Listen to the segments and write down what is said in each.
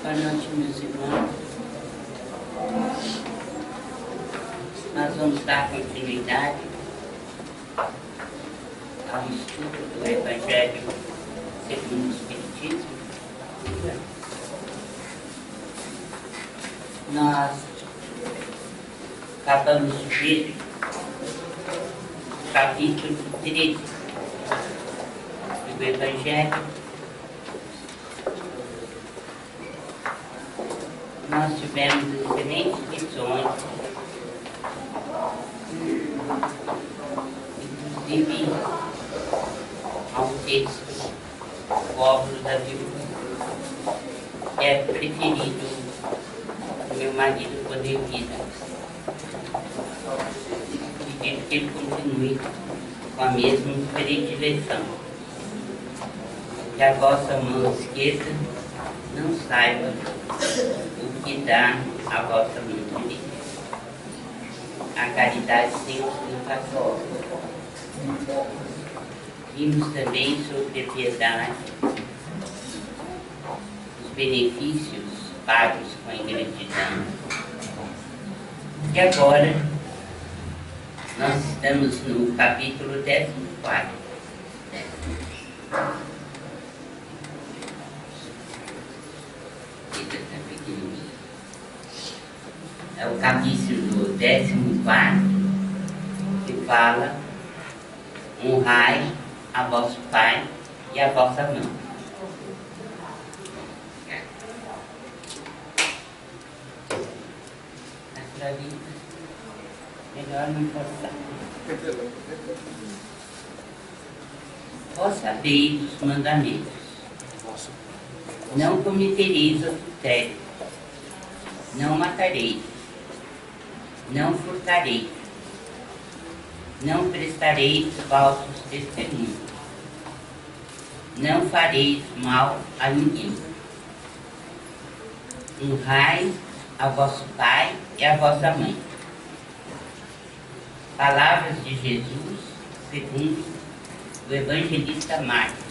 Boa noite, meus irmãos. Nós vamos dar continuidade ao estudo do Evangelho segundo o Espiritismo. Nós acabamos de ver o capítulo 13 do Evangelho. Nós tivemos excelentes lições, inclusive há um texto, o óvulo da viúva, que é preferido do meu marido poder vir. Pedindo que ele continue com a mesma predileção. Que a vossa mão esquerda não saiba o que dá a vossa mão direita. A caridade sem ostentação. Vimos também sobre a piedade, os benefícios pagos com a ingratidão. E agora, nós estamos no capítulo 14. É o capítulo 14, que fala: honrai a vosso pai e a vossa mãe. Melhor não forçar. Vós sabeis os mandamentos: não cometereis adultério, não matareis, não furtareis, não prestareis falsos testemunhos, não fareis mal a ninguém. Honrai a vosso pai e a vossa mãe. Palavras de Jesus segundo o evangelista Marcos,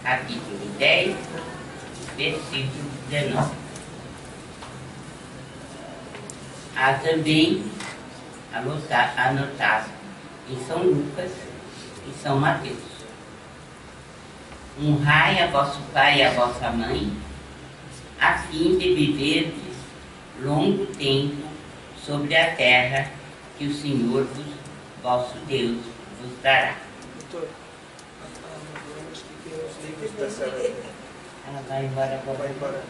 capítulo 10, versículo 19. Há também anotado em São Lucas e São Mateus: honrai a vosso pai e a vossa mãe, a fim de viverdes longo tempo sobre a terra que o Senhor vosso Deus vos dará. Doutor, acho que tem os livros da senhora. Ela vai embora agora. Vai embora.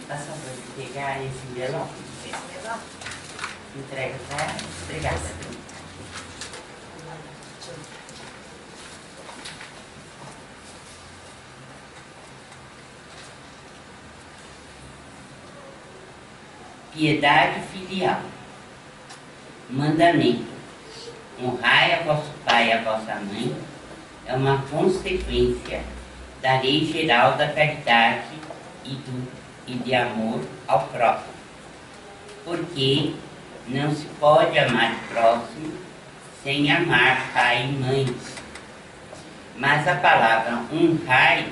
Passa para pegar esse envelope. Entrega para ela. Obrigada. Piedade filial. Mandamento: honrai a vosso pai e a vossa mãe é uma consequência da lei geral da caridade e de amor ao próximo, porque não se pode amar o próximo sem amar pai e mãe. Mas a palavra honrai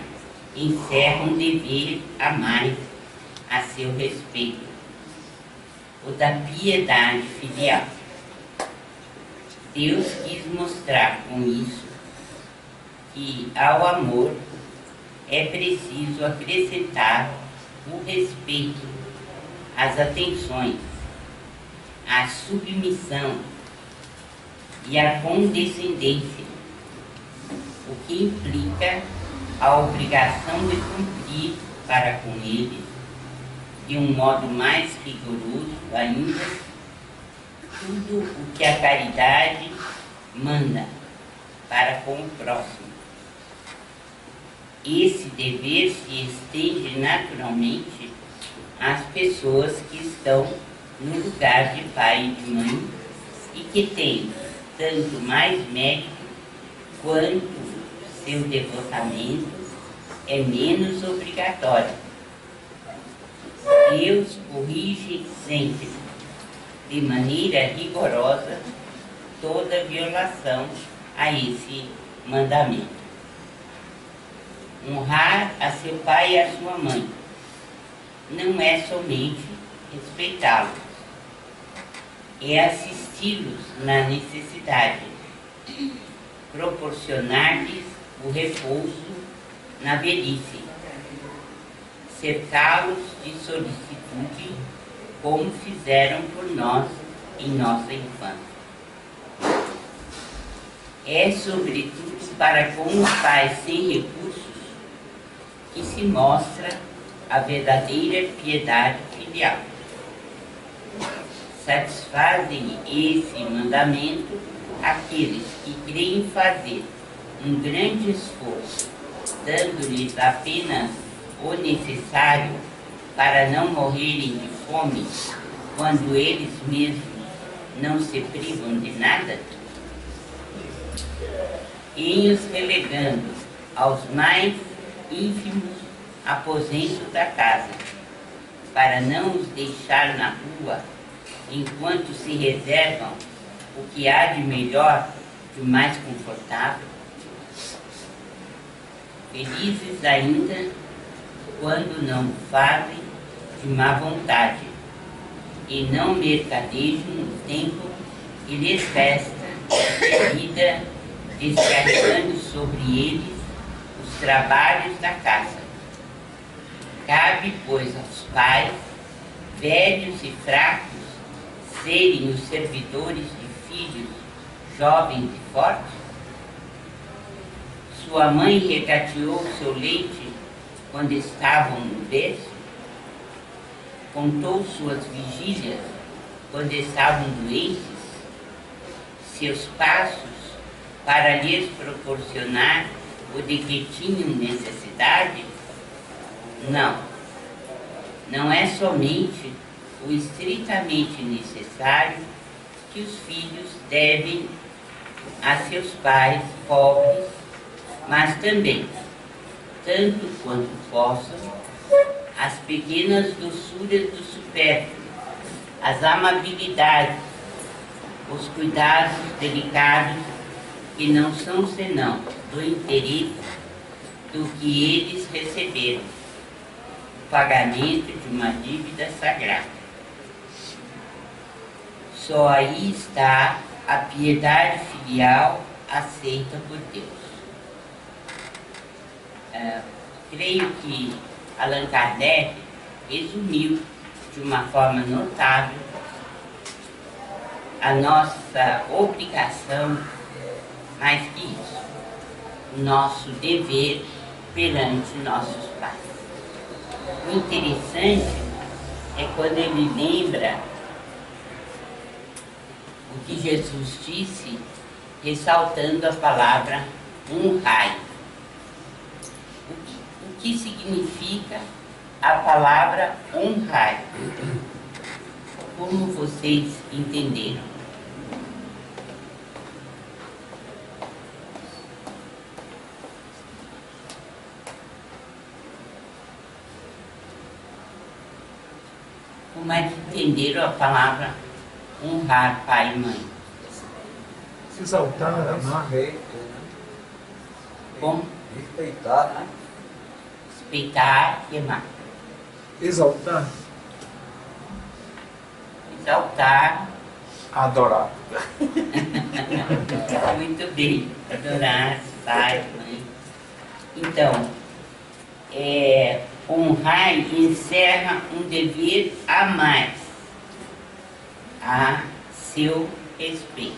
encerra um dever a mais a seu respeito, o da piedade filial. Deus quis mostrar com isso que ao amor é preciso acrescentar o respeito, as atenções, a submissão e a condescendência, o que implica a obrigação de cumprir para com eles, de um modo mais rigoroso ainda, tudo o que a caridade manda para com o próximo. Esse dever se estende naturalmente às pessoas que estão no lugar de pai e de mãe e que têm tanto mais mérito quanto seu devotamento é menos obrigatório. Deus corrige sempre, de maneira rigorosa, toda violação a esse mandamento. Honrar a seu pai e a sua mãe não é somente respeitá-los, é assisti-los na necessidade, proporcionar-lhes o repouso na velhice, cercá-los de solicitude, como fizeram por nós em nossa infância. É, sobretudo, para com os pais sem recursos que se mostra a verdadeira piedade filial. Satisfazem esse mandamento aqueles que creem fazer um grande esforço, dando-lhes apenas o necessário para não morrerem de fome, quando eles mesmos não se privam de nada? Em os relegando aos mais ínfimos aposentos da casa, para não os deixar na rua, enquanto se reservam o que há de melhor, de mais confortável. Felizes ainda quando não fazem de má vontade e não mercadejam no tempo que lhes resta de vida, descarregando sobre eles os trabalhos da casa. Cabe, pois, aos pais, velhos e fracos, serem os servidores de filhos jovens e fortes? Sua mãe regateou seu leite quando estavam no berço? Contou suas vigílias quando estavam doentes? Seus passos para lhes proporcionar o de que tinham necessidade? Não. Não é somente o estritamente necessário que os filhos devem a seus pais pobres, mas também, tanto quanto possam, as pequenas doçuras do supérfluo, as amabilidades, os cuidados delicados que não são senão do interesse do que eles receberam, o pagamento de uma dívida sagrada. Só aí está a piedade filial aceita por Deus. Creio que Allan Kardec resumiu de uma forma notável a nossa obrigação, mais que isso, o nosso dever perante nossos pais. O interessante é quando ele lembra o que Jesus disse, ressaltando a palavra honrai. O que significa a palavra honrai? Como vocês entenderam? Como é que entenderam a palavra honrar pai e mãe? Exaltar, amar. Como? Respeitar, né? Respeitar e amar. Exaltar. Exaltar. Adorar. Muito bem. Adorar pai, mãe. Então, honrar encerra um dever a mais a seu respeito,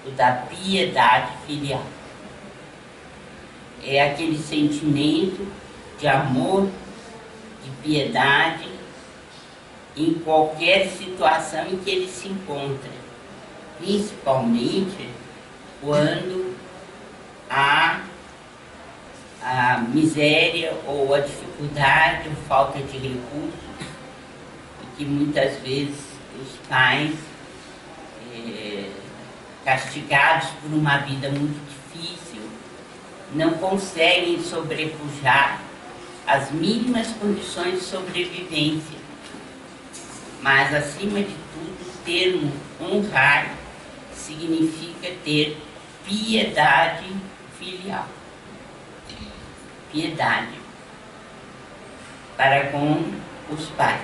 o da piedade filial. É aquele sentimento de amor, de piedade, em qualquer situação em que ele se encontra, principalmente quando há a miséria ou a dificuldade ou falta de recursos, e que muitas vezes os pais, castigados por uma vida muito difícil, não conseguem sobrepujar as mínimas condições de sobrevivência. Mas, acima de tudo, o termo honrar significa ter piedade filial. piedade para com os pais.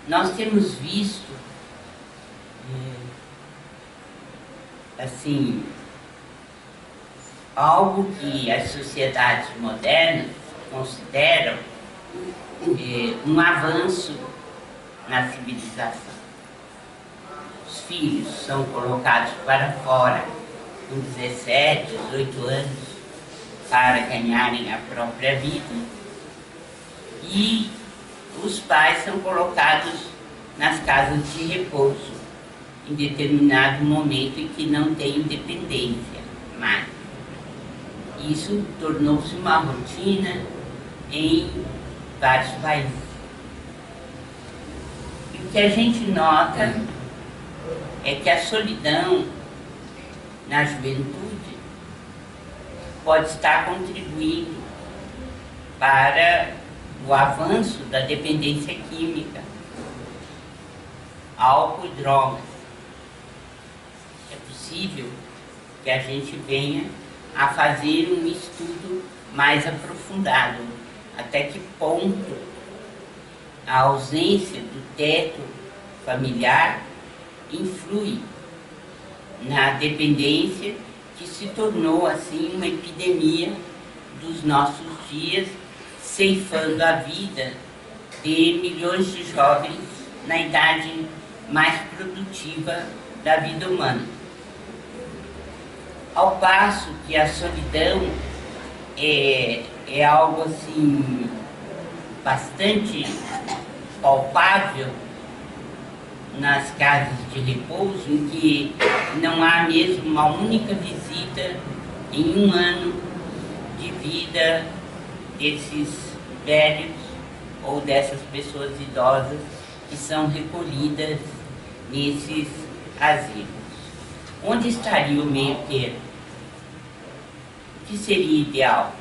Nós temos visto, assim, algo que as sociedades modernas consideram um avanço na civilização. Os filhos são colocados para fora com 17, 18 anos para ganharem a própria vida e os pais são colocados nas casas de repouso em determinado momento em que não tem independência mais. Isso tornou-se uma rotina em vários países. E o que a gente nota é que a solidão na juventude pode estar contribuindo para o avanço da dependência química, álcool e drogas. É possível que a gente venha a fazer um estudo mais aprofundado. Até que ponto a ausência do teto familiar influi na dependência que se tornou assim uma epidemia dos nossos dias, ceifando a vida de milhões de jovens na idade mais produtiva da vida humana. Ao passo que a solidão é algo assim bastante palpável nas casas de repouso, em que não há mesmo uma única visita em um ano de vida desses velhos ou dessas pessoas idosas que são recolhidas nesses asilos. Onde estaria o meio termo? O que seria ideal?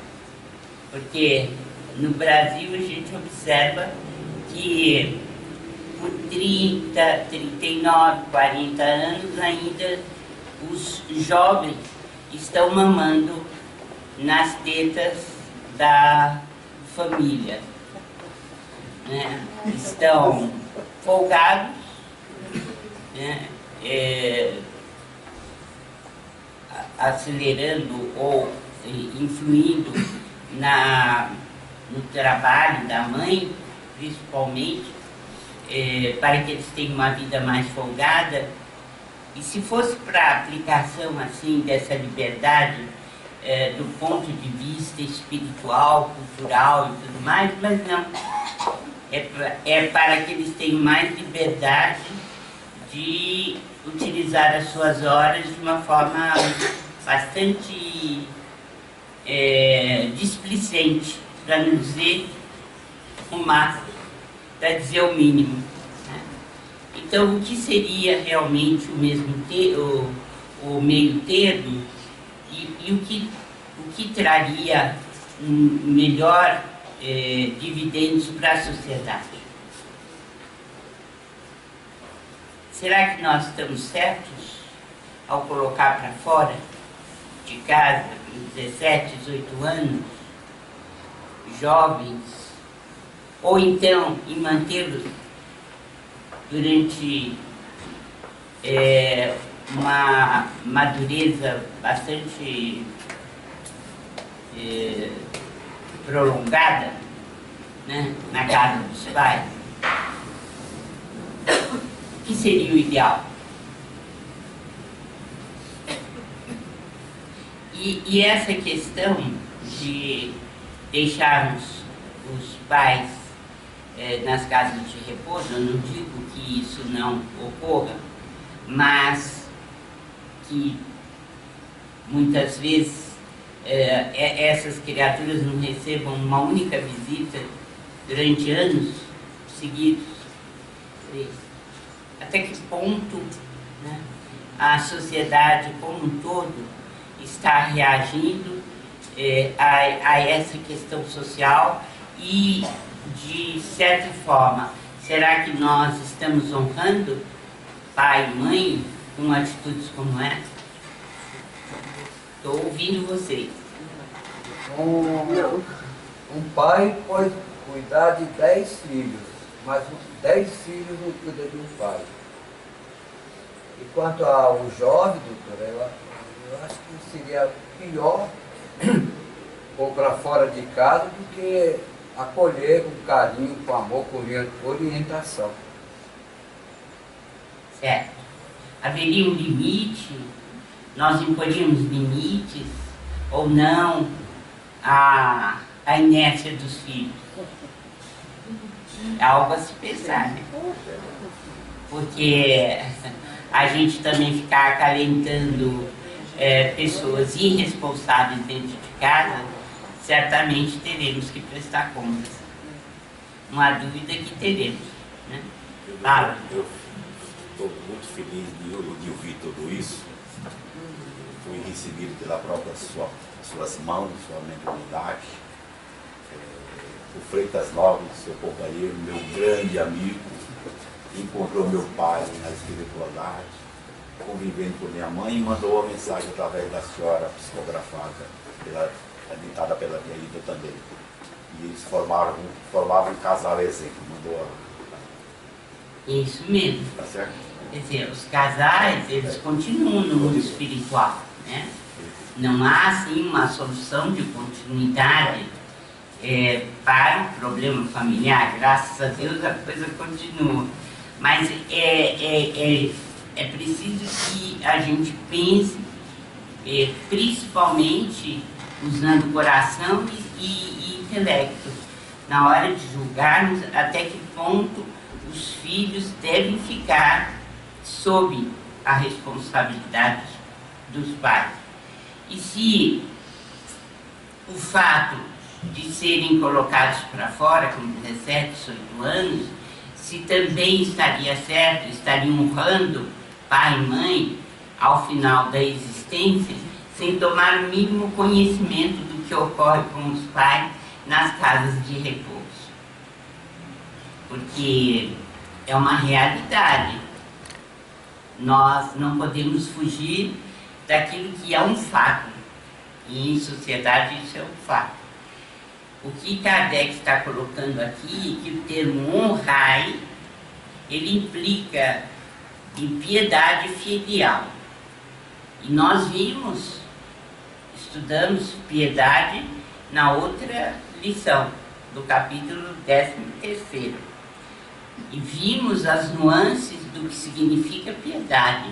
Porque no Brasil a gente observa que por 30, 39, 40 anos ainda os jovens estão mamando nas tetas da família, né? Estão folgados, né? Acelerando ou influindo no trabalho da mãe, principalmente, para que eles tenham uma vida mais folgada. E se fosse para aplicação assim dessa liberdade do ponto de vista espiritual, cultural e tudo mais, mas não. É para que eles tenham mais liberdade de utilizar as suas horas de uma forma bastante displicente, para não dizer o máximo, para dizer o mínimo, né? Então, o que seria realmente o meio termo e o que traria melhor dividendos para a sociedade? Será que nós estamos certos ao colocar para fora de casa, com 17, 18 anos, jovens, ou então em mantê-los durante uma madureza bastante prolongada, né, na casa dos pais? O que seria o ideal? E essa questão de deixarmos os pais nas casas de repouso, eu não digo que isso não ocorra, mas que muitas vezes essas criaturas não recebam uma única visita durante anos seguidos. Até que ponto, né, a sociedade como um todo está reagindo a essa questão social e, de certa forma, será que nós estamos honrando pai e mãe com atitudes como essa? Estou ouvindo vocês. Um pai pode cuidar de 10 filhos, mas 10 filhos não cuidam de um pai. E quanto ao jovem, doutor, eu acho que seria pior pôr para fora de casa do que acolher com carinho, com amor, com orientação. Certo. Haveria um limite, nós imporíamos limites ou não à inércia dos filhos. É algo a se pensar, né? Porque a gente também ficar acalentando pessoas irresponsáveis dentro de casa, certamente teremos que prestar contas. Não há dúvida que teremos, né? Claro. Eu estou muito feliz de ouvir tudo isso. Fui recebido pela própria suas mãos, sua mentalidade. O Freitas Lopes, seu companheiro, meu grande amigo, encontrou meu pai na espiritualidade, convivendo com minha mãe, e mandou uma mensagem através da senhora psicografada, ditada pela minha ida também. E eles formavam um casal exemplo, mandou Isso mesmo. tá certo? Quer dizer, os casais, eles continuam no mundo espiritual, né? Não há, assim, uma solução de continuidade para o problema familiar. Graças a Deus a coisa continua. Mas é preciso que a gente pense, principalmente usando o coração e intelecto, na hora de julgarmos até que ponto os filhos devem ficar sob a responsabilidade dos pais. E se o fato de serem colocados para fora com 17, 18 anos, se também estaria certo, estariam honrando pai e mãe ao final da existência, sem tomar o mínimo conhecimento do que ocorre com os pais nas casas de repouso. Porque é uma realidade. Nós não podemos fugir daquilo que é um fato. E em sociedade isso é um fato. O que Kardec está colocando aqui é que o termo honrai, ele implica em piedade filial. E nós estudamos piedade na outra lição, do capítulo 13º. E vimos as nuances do que significa piedade.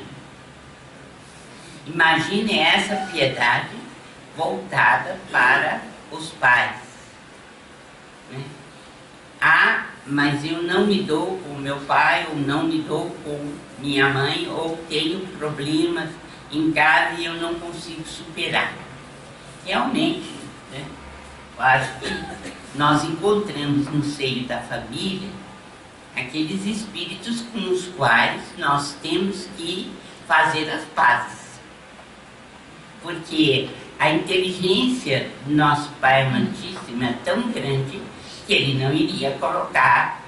Imagine essa piedade voltada para os pais. Né? Mas eu não me dou com meu pai, ou não me dou com minha mãe, ou tenho problemas em casa e eu não consigo superar. Realmente, né? Eu acho que nós encontramos no seio da família aqueles espíritos com os quais nós temos que fazer as pazes. Porque a inteligência do nosso Pai Amantíssimo é tão grande que ele não iria colocar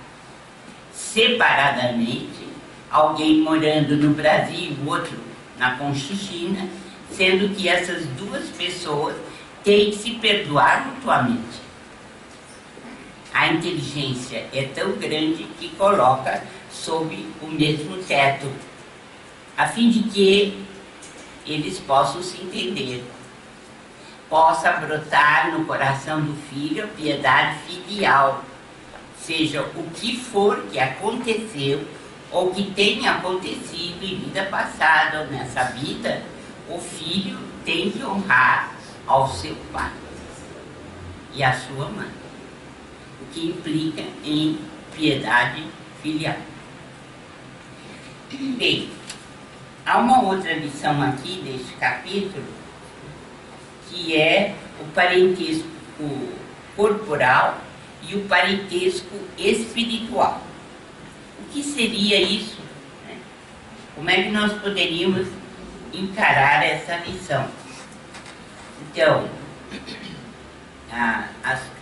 separadamente alguém morando no Brasil e o outro na Conchichina, sendo que essas duas pessoas têm que se perdoar mutuamente. A inteligência é tão grande que coloca sob o mesmo teto, a fim de que eles possam se entender. Possa brotar no coração do filho a piedade filial, seja o que for que aconteceu ou que tenha acontecido em vida passada ou nessa vida, o filho tem que honrar ao seu pai e à sua mãe, o que implica em piedade filial. Bem, há uma outra lição aqui deste capítulo, que é o parentesco corporal e o parentesco espiritual. O que seria isso? Né? Como é que nós poderíamos encarar essa lição? Então,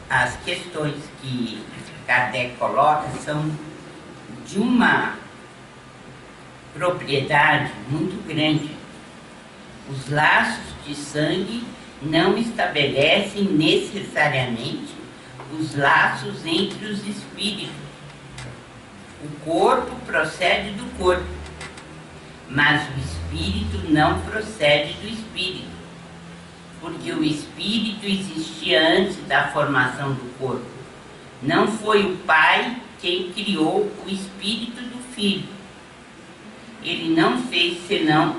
as questões que Kardec coloca são de uma propriedade muito grande. Os laços de sangue não estabelecem necessariamente os laços entre os espíritos. O corpo procede do corpo, mas o espírito não procede do espírito, porque o espírito existia antes da formação do corpo. Não foi o pai quem criou o espírito do filho. Ele não fez senão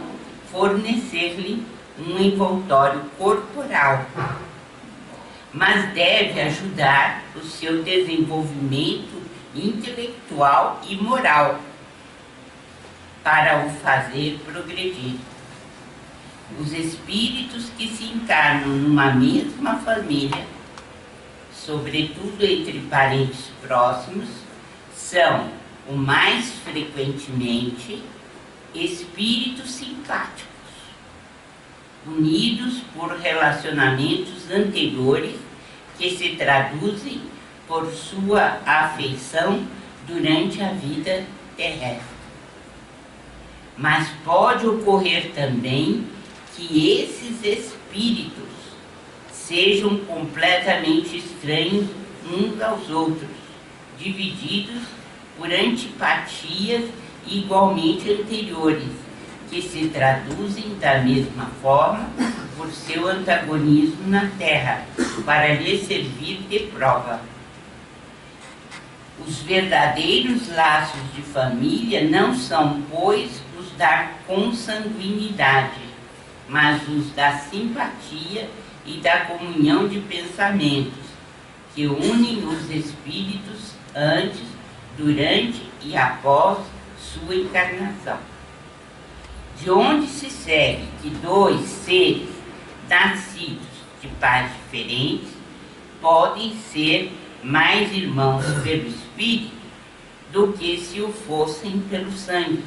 fornecer-lhe um envoltório corporal, mas deve ajudar o seu desenvolvimento intelectual e moral para o fazer progredir. Os espíritos que se encarnam numa mesma família, sobretudo entre parentes próximos, são, o mais frequentemente, espíritos simpáticos, unidos por relacionamentos anteriores que se traduzem por sua afeição durante a vida terrestre. Mas pode ocorrer também que esses espíritos sejam completamente estranhos uns aos outros, divididos por antipatias igualmente anteriores, que se traduzem da mesma forma por seu antagonismo na Terra, para lhe servir de prova. Os verdadeiros laços de família não são, pois, os da consanguinidade, mas os da simpatia e da comunhão de pensamentos, que unem os espíritos antes, durante e após sua encarnação. De onde se segue que dois seres nascidos de pais diferentes podem ser mais irmãos pelo espírito do que se o fossem pelo sangue.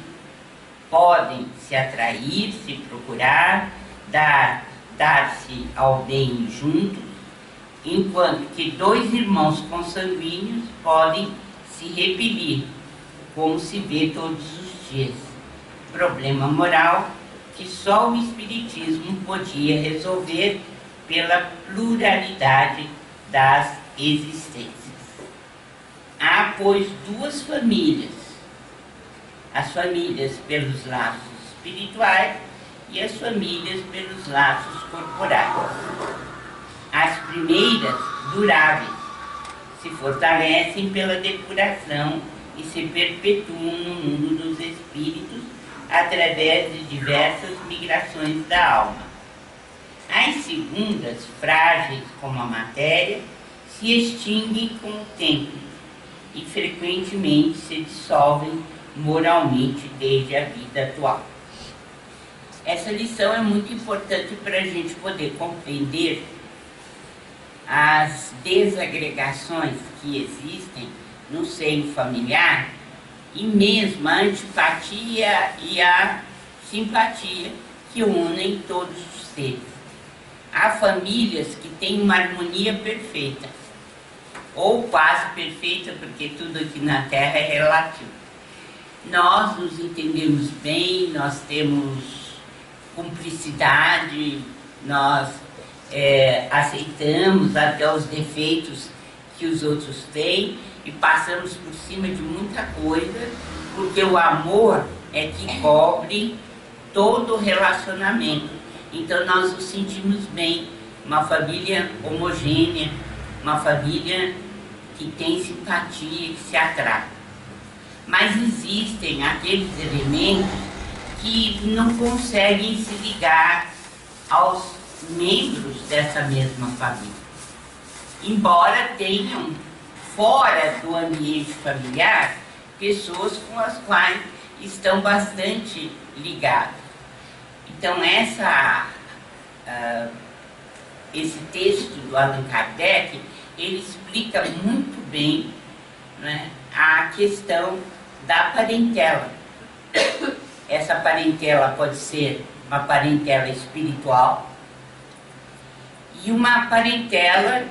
Podem se atrair, se procurar, dar-se ao bem juntos, enquanto que dois irmãos consanguíneos podem se repelir, como se vê todos os dias. Problema moral que só o Espiritismo podia resolver pela pluralidade das existências. Há, pois, duas famílias: as famílias pelos laços espirituais e as famílias pelos laços corporais. As primeiras, duráveis, se fortalecem pela depuração e se perpetuam no mundo dos espíritos através de diversas migrações da alma. As segundas, frágeis como a matéria, se extinguem com o tempo e frequentemente se dissolvem moralmente desde a vida atual. Essa lição é muito importante para a gente poder compreender as desagregações que existem no seio familiar e mesmo a antipatia e a simpatia que unem todos os seres. Há famílias que têm uma harmonia perfeita, ou quase perfeita, porque tudo aqui na Terra é relativo. Nós nos entendemos bem, nós temos cumplicidade, nós aceitamos até os defeitos que os outros têm e passamos por cima de muita coisa, porque o amor é que cobre todo o relacionamento. Então nós nos sentimos bem, uma família homogênea, uma família que tem simpatia, que se atrai. Mas existem aqueles elementos que não conseguem se ligar aos membros dessa mesma família. Embora tenham, fora do ambiente familiar, pessoas com as quais estão bastante ligados. Então, esse texto do Allan Kardec, ele explica muito bem, né, a questão da parentela. Essa parentela pode ser uma parentela espiritual e uma parentela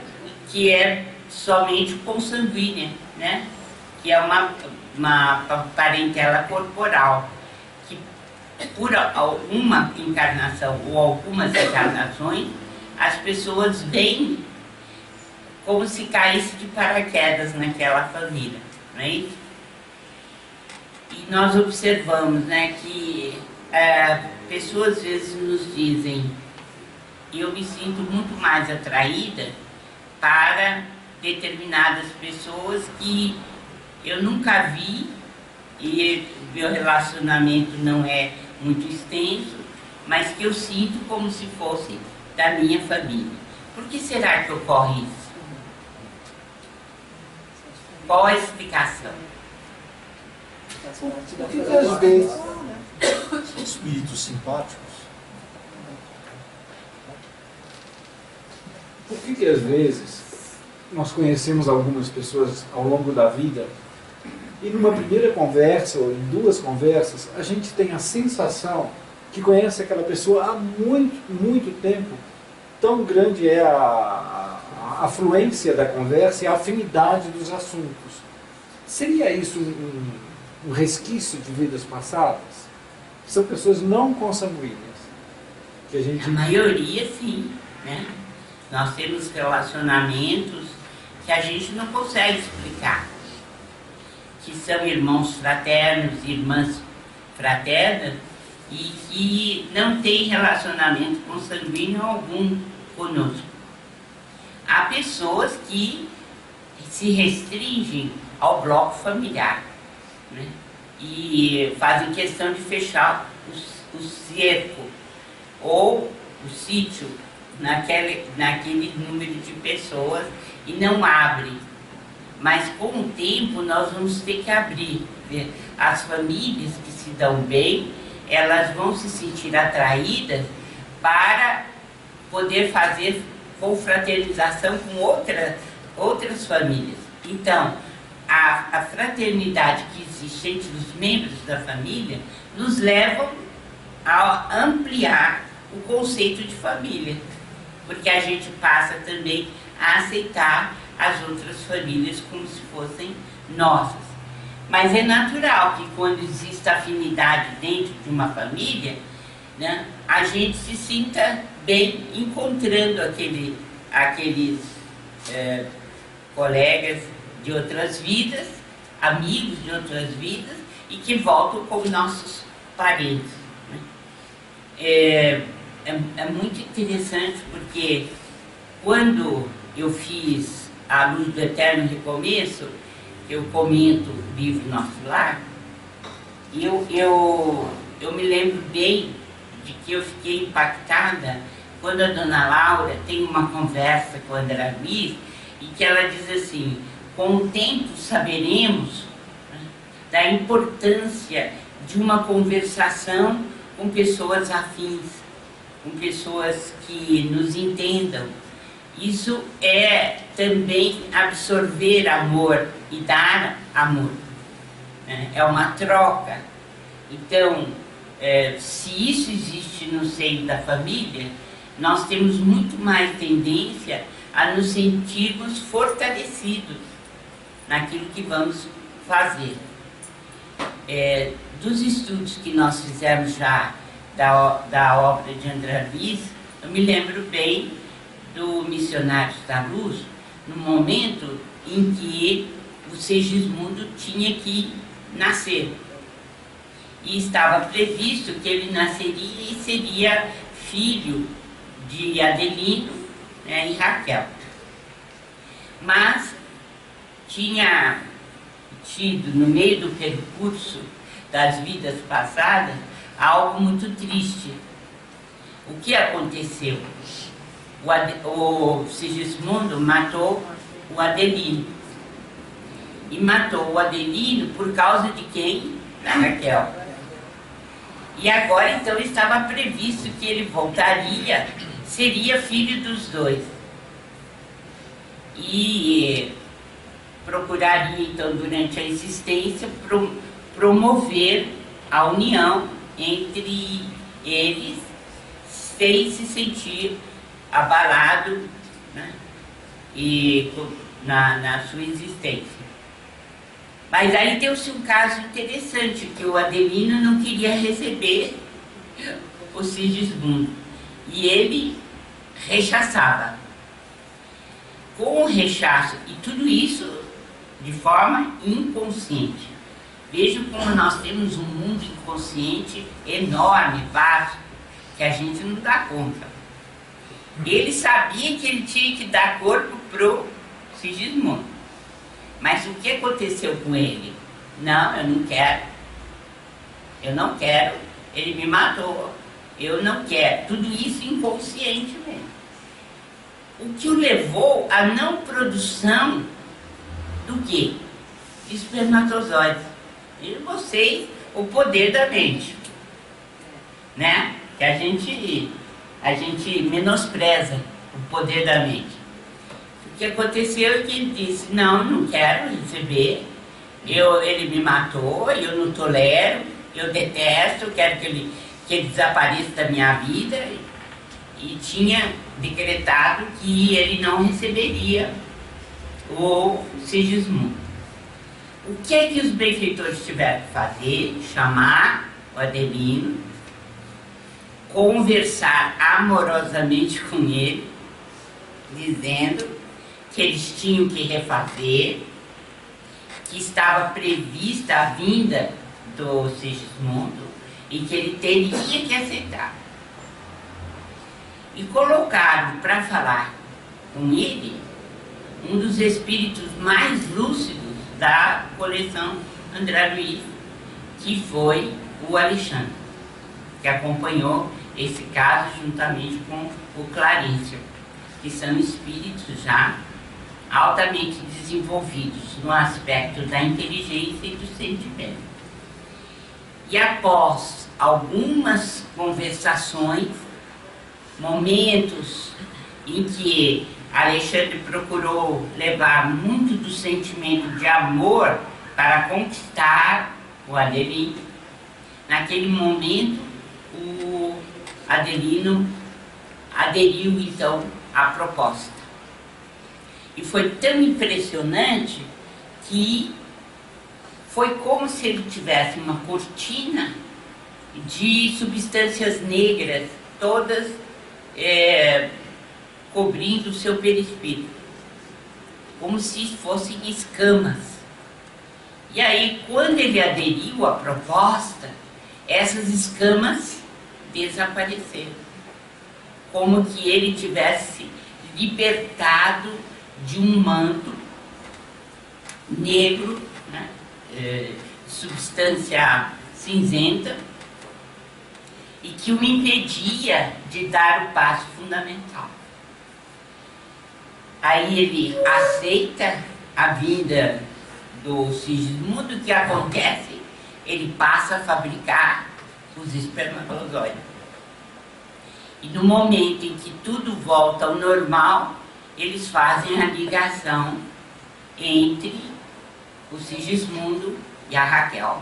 que é somente consanguínea, né? Que é uma parentela corporal, que por alguma encarnação ou algumas encarnações as pessoas veem como se caísse de paraquedas naquela família, não é isso? E nós observamos, né, que pessoas às vezes nos dizem: eu me sinto muito mais atraída para determinadas pessoas que eu nunca vi e meu relacionamento não é muito extenso, mas que eu sinto como se fosse da minha família. Por que será que ocorre isso? Qual a explicação? Por que às vezes espíritos simpáticos? Por que às vezes nós conhecemos algumas pessoas ao longo da vida e numa primeira conversa ou em duas conversas a gente tem a sensação que conhece aquela pessoa há muito, muito tempo? Tão grande é a fluência da conversa e a afinidade dos assuntos. Seria isso um resquício de vidas passadas? São pessoas não consanguíneas. Que a gente... A maioria, sim, né? Nós temos relacionamentos que a gente não consegue explicar. Que são irmãos fraternos, irmãs fraternas, e que não tem relacionamento consanguíneo algum conosco. Há pessoas que se restringem ao bloco familiar, né? E fazem questão de fechar o cerco ou o sítio naquele número de pessoas e não abrem. Mas com o tempo nós vamos ter que abrir. As famílias que se dão bem, elas vão se sentir atraídas para poder fazer confraternização com outras famílias. Então, a fraternidade que existe entre os membros da família nos leva a ampliar o conceito de família, porque a gente passa também a aceitar as outras famílias como se fossem nossas. Mas é natural que quando existe afinidade dentro de uma família, né, a gente se sinta bem encontrando aqueles colegas de outras vidas, amigos de outras vidas, e que voltam como nossos parentes, né? É muito interessante, porque quando eu fiz A Luz do Eterno Recomeço, eu comento o livro Nosso Lar, eu me lembro bem de que eu fiquei impactada quando a dona Laura tem uma conversa com a André Luiz, e que ela diz assim: com o tempo saberemos, né, da importância de uma conversação com pessoas afins, com pessoas que nos entendam. Isso é também absorver amor e dar amor, né? É uma troca. Então, se isso existe no seio da família, nós temos muito mais tendência a nos sentirmos fortalecidos naquilo que vamos fazer. Dos estudos que nós fizemos já da obra de André Luiz, eu me lembro bem do Missionários da Luz, no momento em que o Segismundo tinha que nascer. E estava previsto que ele nasceria e seria filho de Adelino, né, e Raquel. Mas tinha tido, no meio do percurso das vidas passadas, algo muito triste. O que aconteceu? O Sigismundo matou o Adelino. E matou o Adelino por causa de quem? Da Raquel. E agora, então, estava previsto que ele voltaria, seria filho dos dois. E procuraria, então, durante a existência, promover a união entre eles, sem se sentir abalado, né, e na sua existência. Mas aí deu-se um caso interessante, que o Adelino não queria receber o Sigismundo. E ele rechaçava. Com o rechaço, e tudo isso de forma inconsciente. Veja como nós temos um mundo inconsciente enorme, vasto, que a gente não dá conta. Ele sabia que ele tinha que dar corpo pro Sigismundo. Mas o que aconteceu com ele? Não, eu não quero. Eu não quero. Ele me matou. Eu não quero. Tudo isso inconsciente mesmo. O que o levou à não produção do quê? De espermatozoides. E vocês, o poder da mente. Né? Que a gente menospreza o poder da mente. O que aconteceu é que ele disse, não quero receber, ele me matou, eu não tolero, eu detesto, eu quero que ele desapareça da minha vida, e tinha decretado que ele não receberia o Sigismundo. O que é que os benfeitores tiveram que fazer? Chamar o Adelino, conversar amorosamente com ele, dizendo que eles tinham que refazer, que estava prevista a vinda do Sigismundo e que ele teria que aceitar. E colocaram para falar com ele um dos espíritos mais lúcidos da coleção André Luiz, que foi o Alexandre, que acompanhou esse caso juntamente com o Clarício, que são espíritos já altamente desenvolvidos no aspecto da inteligência e do sentimento. E após algumas conversações, momentos em que Alexandre procurou levar muito do sentimento de amor para conquistar o Adelino, naquele momento o Adelino aderiu então à proposta. E foi tão impressionante que foi como se ele tivesse uma cortina de substâncias negras, todas cobrindo o seu perispírito, como se fossem escamas. E aí, quando ele aderiu à proposta, essas escamas desapareceram, como que ele tivesse libertado de um manto negro, né, substância cinzenta, e que o impedia de dar o passo fundamental. Aí ele aceita a vinda do Sigismundo. O que acontece? Ele passa a fabricar os espermatozoides. E no momento em que tudo volta ao normal, eles fazem a ligação entre o Sigismundo e a Raquel.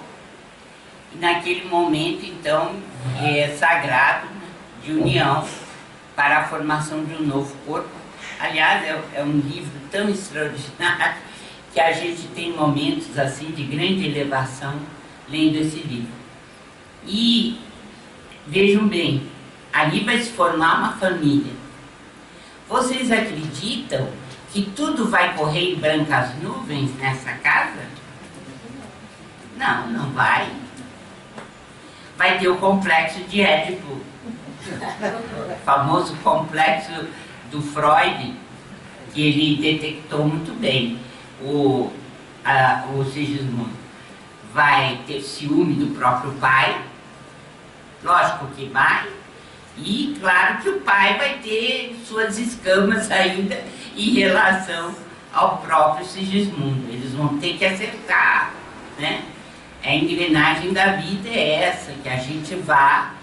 E naquele momento, então, é sagrado, né, de união para a formação de um novo corpo. Aliás, é um livro tão extraordinário que a gente tem momentos assim de grande elevação lendo esse livro. E vejam bem, ali vai se formar uma família. Vocês acreditam que tudo vai correr em brancas nuvens nessa casa? Não, não vai. Vai ter o complexo de Édipo, o famoso complexo do Freud, que ele detectou muito bem. O Sigismundo vai ter ciúme do próprio pai, lógico que vai, e claro que o pai vai ter suas escamas ainda em relação ao próprio Sigismundo. Eles vão ter que acertar, né? A engrenagem da vida é essa, que a gente vá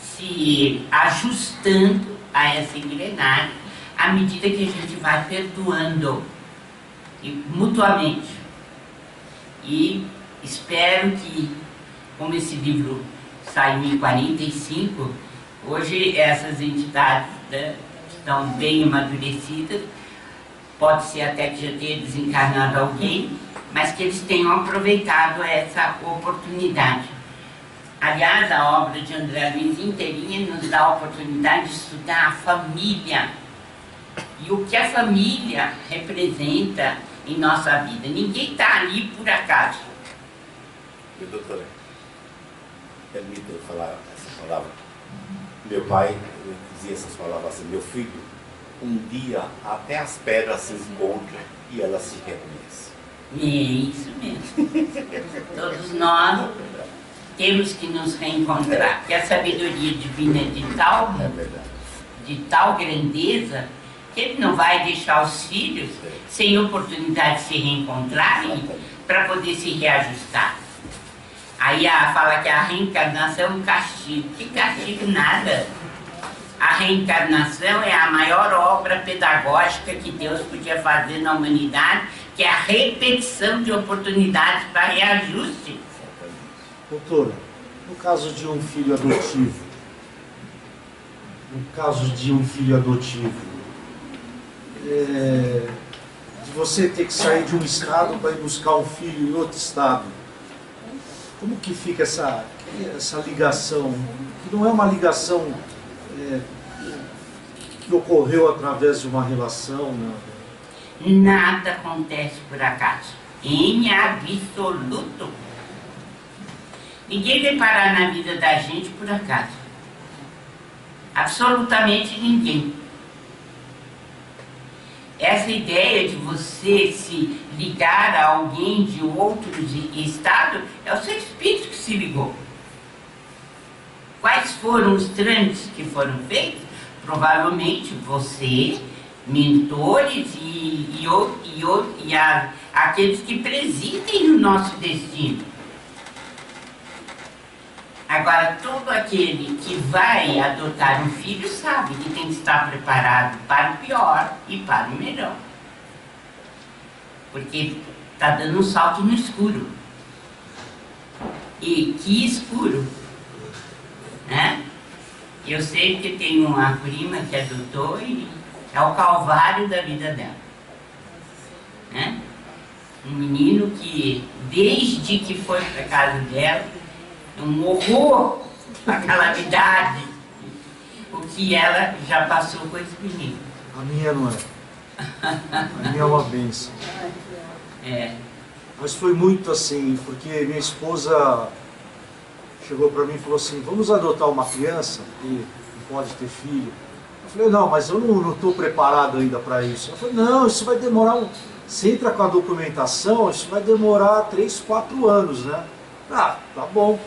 se ajustando a essa engrenagem à medida que a gente vai perdoando mutuamente. E espero que, como esse livro saiu em 45, hoje essas entidades, né, estão bem amadurecidas, pode ser até que já tenha desencarnado alguém, mas que eles tenham aproveitado essa oportunidade Aliás, a obra de André Luiz inteirinha nos dá a oportunidade de estudar a família e o que a família representa em nossa vida. Ninguém está ali por acaso. Meu doutor, permita eu falar essa palavra. Meu pai dizia essas palavras assim: meu filho, um dia até as pedras se encontram e elas se reconhecem. É isso mesmo. Todos nós temos que nos reencontrar, porque a sabedoria divina é de tal grandeza que ele não vai deixar os filhos sem oportunidade de se reencontrarem para poder se reajustar. Aí fala que a reencarnação é um castigo. Que castigo nada. A reencarnação é a maior obra pedagógica que Deus podia fazer na humanidade, que é a repetição de oportunidades para reajuste. Doutora, no caso de um filho adotivo, de você ter que sair de um estado para ir buscar um filho em outro estado, como que fica essa ligação, que não é uma ligação que ocorreu através de uma relação, né? Nada acontece por acaso, em absoluto. Ninguém vai parar na vida da gente por acaso. Absolutamente ninguém. Essa ideia de você se ligar a alguém de outro estado é o seu espírito que se ligou. Quais foram os trâmites que foram feitos? Provavelmente você, mentores e aqueles que presidem o nosso destino. Agora, todo aquele que vai adotar um filho sabe que tem que estar preparado para o pior e para o melhor. Porque está dando um salto no escuro. E que escuro, né? Eu sei que tem uma prima que adotou e é o calvário da vida dela, né? Um menino que, desde que foi para a casa dela, um horror, a calamidade, o que ela já passou com esse menino. A minha não é. A minha é uma bênção. É. Mas foi muito assim, porque minha esposa chegou para mim e falou assim: vamos adotar uma criança que não pode ter filho. Eu falei: não, mas eu não estou preparado ainda para isso. Ela falou: não, isso vai demorar, você entra com a documentação, isso vai demorar 3, 4 anos, né? Ah, tá bom.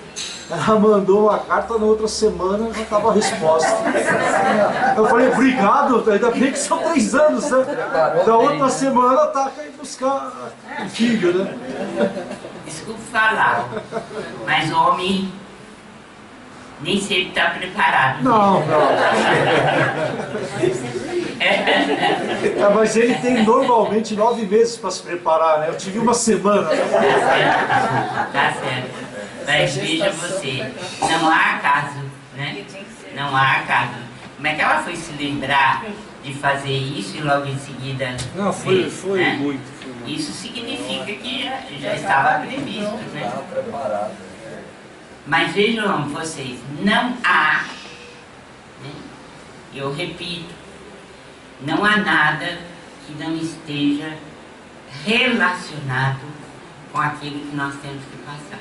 Ela mandou uma carta, na outra semana já estava a resposta. Eu falei: obrigado, ainda bem que são 3 anos, né? Da outra semana tá indo buscar o filho, né? Desculpa falar, mas homem nem sempre está preparado. Não. Mas ele tem normalmente 9 meses para se preparar, né? Eu tive uma semana. Tá certo. Mas veja você, não há acaso, né? Não há acaso. Como é que ela foi se lembrar de fazer isso e logo em seguida... Não, foi né? muito. Isso significa que já estava previsto, né? Estava preparado. Mas vejam vocês, não há, né? Eu repito, não há nada que não esteja relacionado com aquilo que nós temos que passar.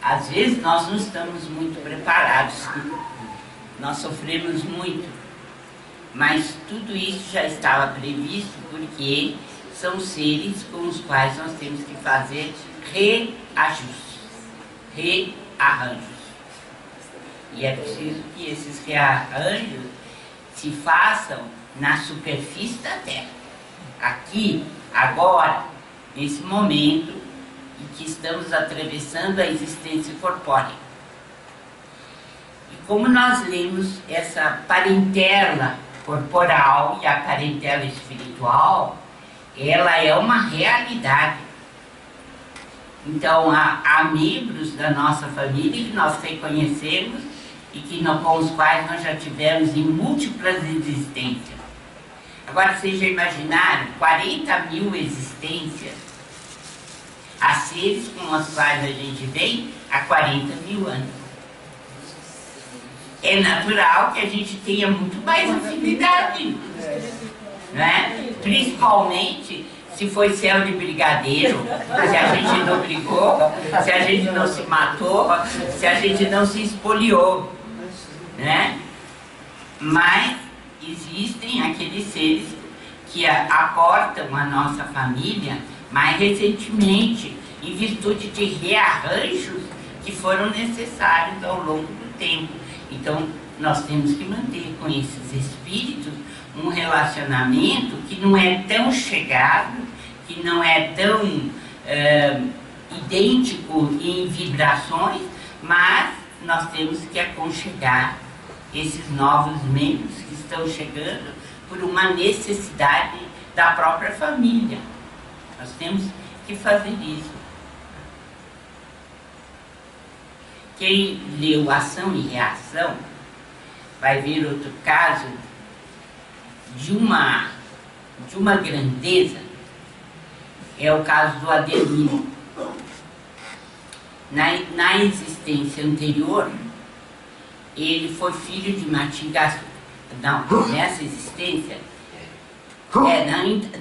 Às vezes nós não estamos muito preparados, nós sofremos muito, mas tudo isso já estava previsto porque são seres com os quais nós temos que fazer reajustes, rearranjos. E é preciso que esses rearranjos se façam na superfície da Terra, aqui, agora, nesse momento em que estamos atravessando a existência corpórea. E como nós lemos essa parentela corporal e a parentela espiritual, ela é uma realidade. Então, há membros da nossa família que nós reconhecemos e com os quais nós já tivemos em múltiplas existências. Agora, vocês já imaginaram 40 mil existências? a seres com os quais a gente vem há 40 mil anos. É natural que a gente tenha muito mais afinidade, né? Principalmente se foi céu de brigadeiro, se a gente não brigou, se a gente não se matou, se a gente não se espoliou, né? Mas existem aqueles seres que aportam a nossa família mais recentemente, em virtude de rearranjos que foram necessários ao longo do tempo. Então, nós temos que manter com esses espíritos um relacionamento que não é tão chegado, que não é tão idêntico em vibrações, mas nós temos que aconchegar esses novos membros que estão chegando por uma necessidade da própria família. Nós temos que fazer isso. Quem leu Ação e Reação vai ver outro caso de uma grandeza, é o caso do Adelino. Na existência anterior, ele foi filho de Martim Gaspar. Não, nessa existência,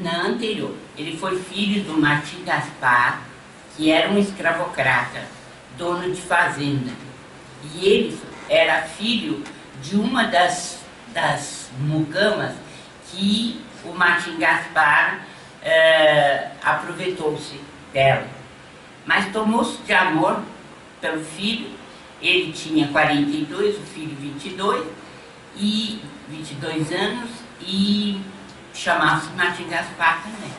na anterior, ele foi filho do Martim Gaspar, que era um escravocrata, dono de fazenda. E ele era filho de uma das mucamas que o Martim Gaspar aproveitou-se dela. Mas tomou-se de amor pelo filho. Ele tinha 42, o filho 22 anos, e chamava-se Martim Gaspar também.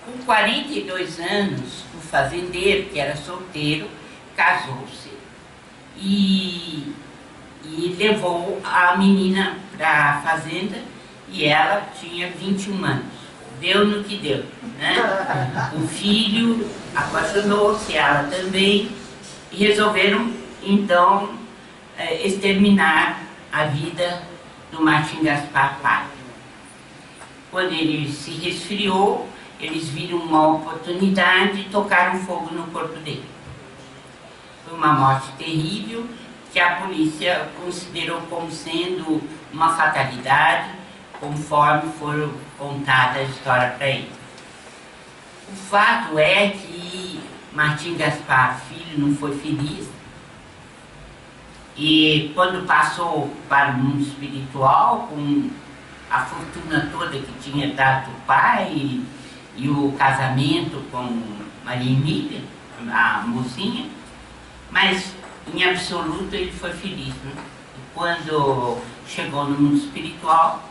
Com 42 anos, o fazendeiro, que era solteiro, casou-se e levou a menina para a fazenda, e ela tinha 21 anos. Deu no que deu, né? O filho apaixonou-se, ela também, e resolveram, então, exterminar a vida do Martim Gaspar pai. Quando ele se resfriou, eles viram uma oportunidade e tocaram fogo no corpo dele. Foi uma morte terrível, que a polícia considerou como sendo uma fatalidade, conforme foram contada a história para ele. O fato é que Martim Gaspar, filho, não foi feliz, e quando passou para o mundo espiritual, com a fortuna toda que tinha dado o pai e o casamento com Maria Emília, a mocinha, mas em absoluto ele foi feliz, né? E quando chegou no mundo espiritual,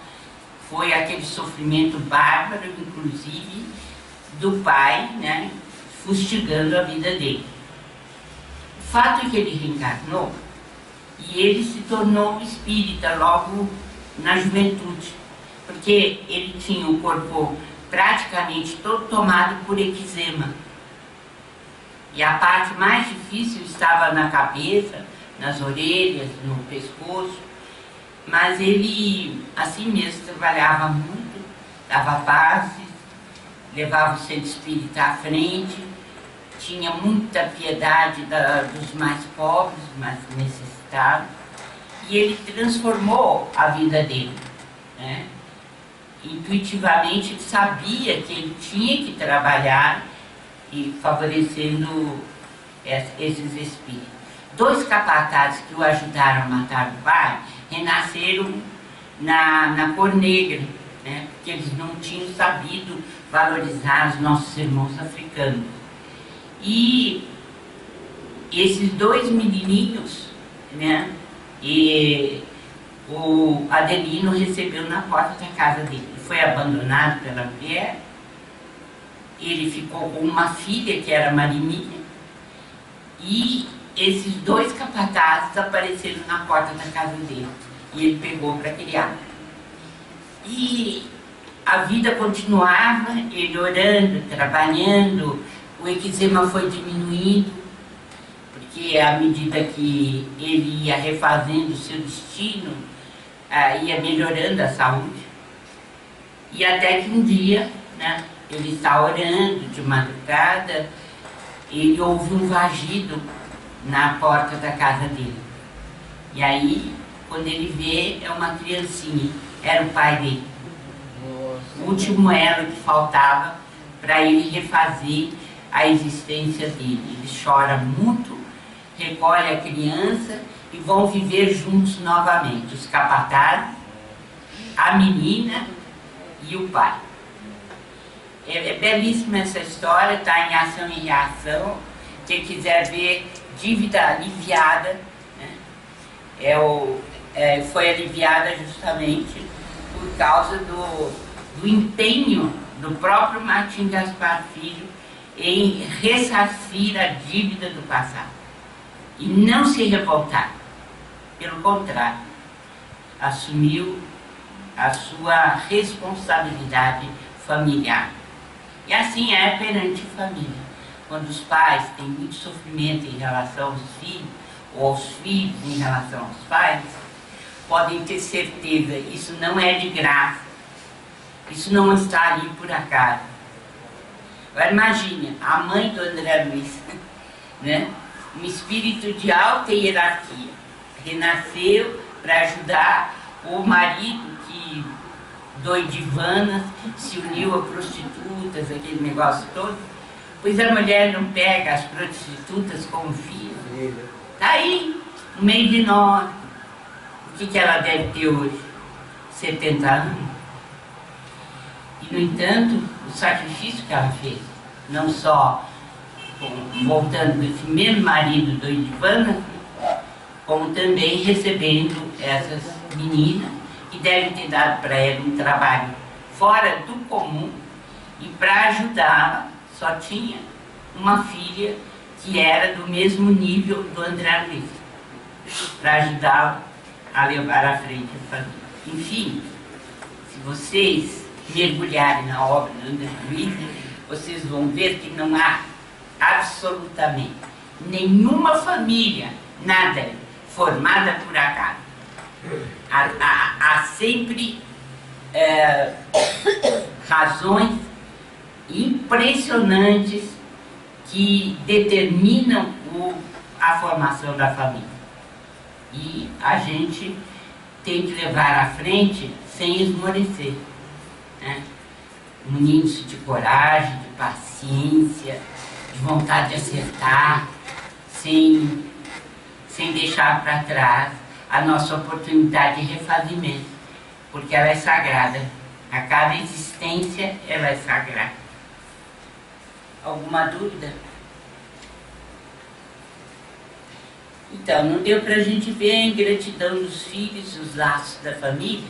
foi aquele sofrimento bárbaro, inclusive, do pai, né, fustigando a vida dele. O fato é que ele reencarnou e ele se tornou espírita logo na juventude, porque ele tinha o corpo praticamente todo tomado por eczema. E a parte mais difícil estava na cabeça, nas orelhas, no pescoço. Mas ele, assim mesmo, trabalhava muito, dava passes, levava o centro espírita à frente, tinha muita piedade dos mais pobres, mais necessitados, e ele transformou a vida dele, né? Intuitivamente ele sabia que ele tinha que trabalhar e favorecendo esses espíritos. 2 capatazes que o ajudaram a matar o pai renasceram na cor negra, né? Porque eles não tinham sabido valorizar os nossos irmãos africanos. E esses 2 menininhos, né? E o Adelino recebeu na porta da casa dele. Foi abandonado pela mulher. Ele ficou com uma filha que era Marimília, e esses 2 capatazes apareceram na porta da casa dele, e ele pegou para criar. E a vida continuava, ele orando, trabalhando, o eczema foi diminuindo, porque à medida que ele ia refazendo o seu destino, ia melhorando a saúde, e até que um dia, né, ele está orando de madrugada, ele ouve um vagido na porta da casa dele. E aí, quando ele vê, é uma criancinha, era o pai dele. O último elo que faltava para ele refazer a existência dele. Ele chora muito, recolhe a criança e vão viver juntos novamente. Os capatazes, a menina e o pai. É belíssima essa história, está em Ação e Reação. Quem quiser ver, Dívida Aliviada, né? Foi aliviada justamente por causa do empenho do próprio Martim Gaspar Filho em ressarcir a dívida do passado e não se revoltar. Pelo contrário, assumiu a sua responsabilidade familiar. E assim é perante a família. Quando os pais têm muito sofrimento em relação aos filhos, ou aos filhos em relação aos pais, podem ter certeza, isso não é de graça, isso não está ali por acaso. Agora imagine, a mãe do André Luiz, né? Um espírito de alta hierarquia, renasceu para ajudar o marido que doidivanas, se uniu a prostitutas, aquele negócio todo. Pois a mulher não pega as prostitutas como filho. Está aí, no meio de nós. O que ela deve ter hoje? 70 anos. E, no entanto, o sacrifício que ela fez, não só voltando com esse mesmo marido doidivana, como também recebendo essas meninas, que devem ter dado para ela um trabalho fora do comum, e para ajudá-la, só tinha uma filha que era do mesmo nível do André Luiz, para ajudá-la a levar à frente a família. Enfim, se vocês mergulharem na obra do André Luiz, vocês vão ver que não há absolutamente nenhuma família, nada, formada por acaso. Há sempre razões impressionantes que determinam a formação da família. E a gente tem que levar à frente sem esmorecer, né? Munindo-se de coragem, de paciência, de vontade de acertar, sem deixar para trás a nossa oportunidade de refazimento, porque ela é sagrada. A cada existência ela é sagrada. Alguma dúvida? Então, não deu para a gente ver a ingratidão dos filhos, os laços da família?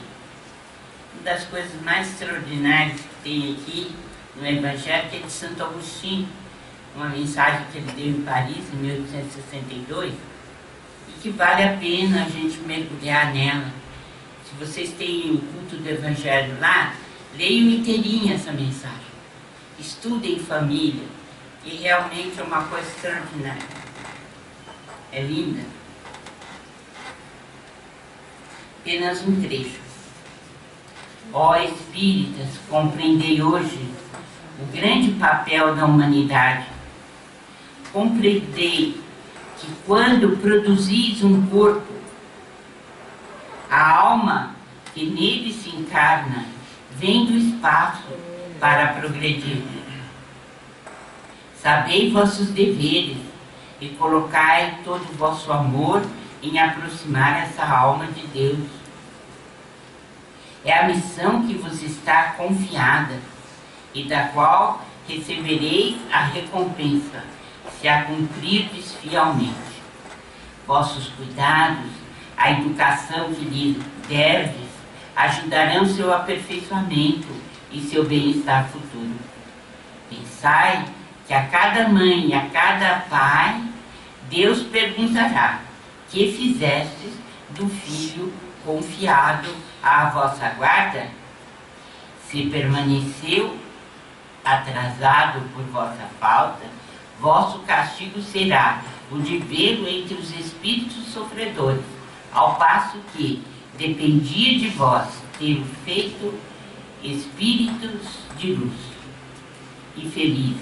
Uma das coisas mais extraordinárias que tem aqui no Evangelho é de Santo Agostinho, uma mensagem que ele deu em Paris, em 1862, e que vale a pena a gente mergulhar nela. Se vocês têm o culto do Evangelho lá, leiam inteirinha essa mensagem. Estudem família, e realmente é uma coisa extraordinária. É linda. Apenas um trecho. Ó espíritas, compreendei hoje o grande papel da humanidade. Compreendei que quando produzis um corpo, a alma que nele se encarna vem do espaço para progredir. Sabei vossos deveres e colocai todo o vosso amor em aproximar essa alma de Deus. É a missão que vos está confiada e da qual recebereis a recompensa, se a cumprirdes fielmente. Vossos cuidados, a educação que lhes derdes, ajudarão seu aperfeiçoamento e seu bem-estar futuro. Pensai que a cada mãe e a cada pai, Deus perguntará: que fizestes do filho confiado à vossa guarda? Se permaneceu atrasado por vossa falta, vosso castigo será o de vê-lo entre os espíritos sofredores, ao passo que dependia de vós ter feito espíritos de luz. e feliz.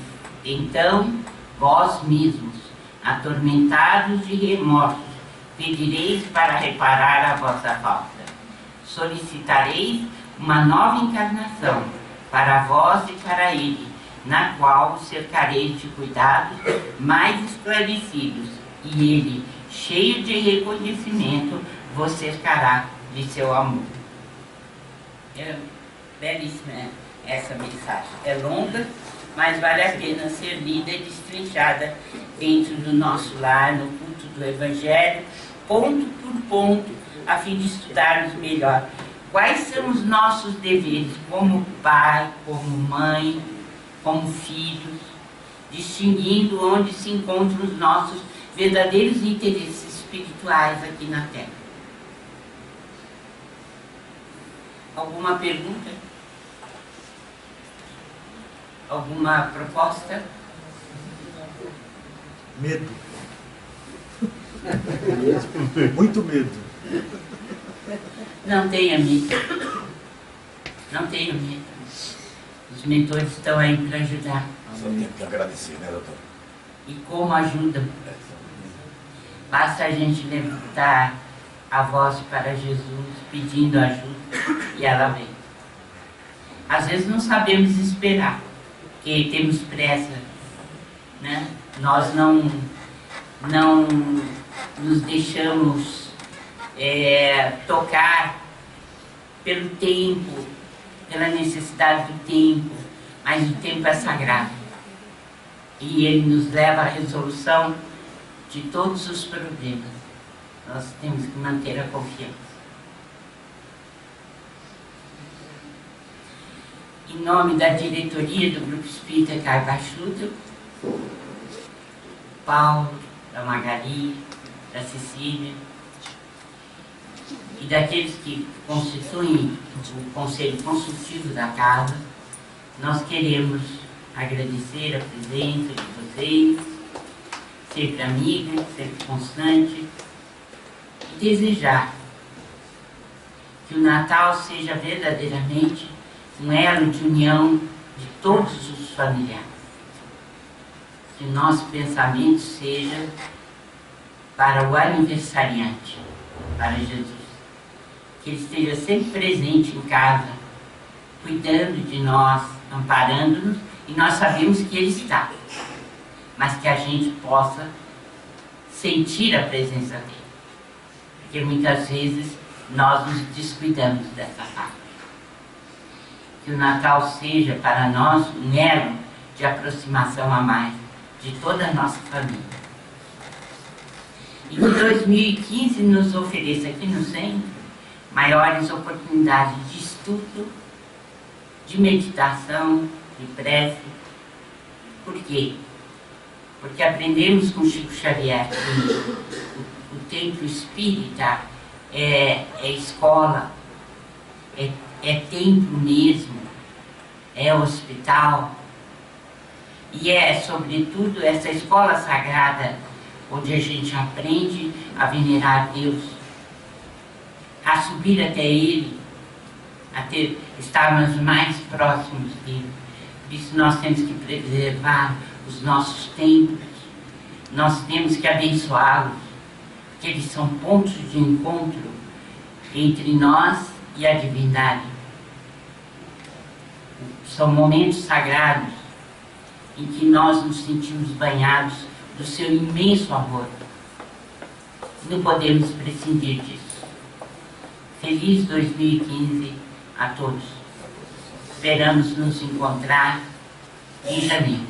Então, vós mesmos, atormentados de remorsos, pedireis para reparar a vossa falta. Solicitareis uma nova encarnação para vós e para ele, na qual cercareis de cuidados mais esclarecidos, e ele, cheio de reconhecimento, vos cercará de seu amor. É belíssima essa mensagem. É longa, mas vale a pena ser lida e destrinchada dentro do nosso lar, no culto do Evangelho, ponto por ponto, a fim de estudarmos melhor quais são os nossos deveres como pai, como mãe, como filhos, distinguindo onde se encontram os nossos verdadeiros interesses espirituais aqui na Terra. Alguma pergunta? Alguma proposta? Medo. Muito medo. Não tenha medo. Não tenha medo. Os mentores estão aí para ajudar. Só tem que agradecer, né, doutor? E como ajudam? Basta a gente levantar a voz para Jesus, pedindo ajuda, e ela vem. Às vezes não sabemos esperar, porque temos pressa, né? Nós não nos deixamos tocar pelo tempo, pela necessidade do tempo, mas o tempo é sagrado. E ele nos leva à resolução de todos os problemas. Nós temos que manter a confiança. Em nome da diretoria do Grupo Espírita Carbachudo, Paulo, da Magali, da Cecília, e daqueles que constituem o Conselho Consultivo da Casa, nós queremos agradecer a presença de vocês, sempre amiga, sempre constante, e desejar que o Natal seja verdadeiramente um elo de união de todos os familiares. Que o nosso pensamento seja para o aniversariante, para Jesus. Que ele esteja sempre presente em casa, cuidando de nós, amparando-nos, e nós sabemos que ele está, mas que a gente possa sentir a presença dele, porque muitas vezes nós nos descuidamos dessa parte. Que o Natal seja para nós um elo de aproximação a mais de toda a nossa família. E que 2015 nos ofereça aqui no centro maiores oportunidades de estudo, de meditação, de prece. Por quê? Porque aprendemos com Chico Xavier que o templo espírita é escola, é templo mesmo, é hospital, e é, sobretudo, essa escola sagrada onde a gente aprende a venerar Deus, a subir até Ele, a estarmos mais próximos dele. Por isso nós temos que preservar os nossos templos, nós temos que abençoá-los, porque eles são pontos de encontro entre nós e a divindade. São momentos sagrados em que nós nos sentimos banhados do seu imenso amor. Não podemos prescindir disso. Feliz 2015 a todos. Esperamos nos encontrar em janeiro.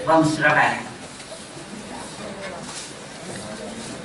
Vamos trabalhar.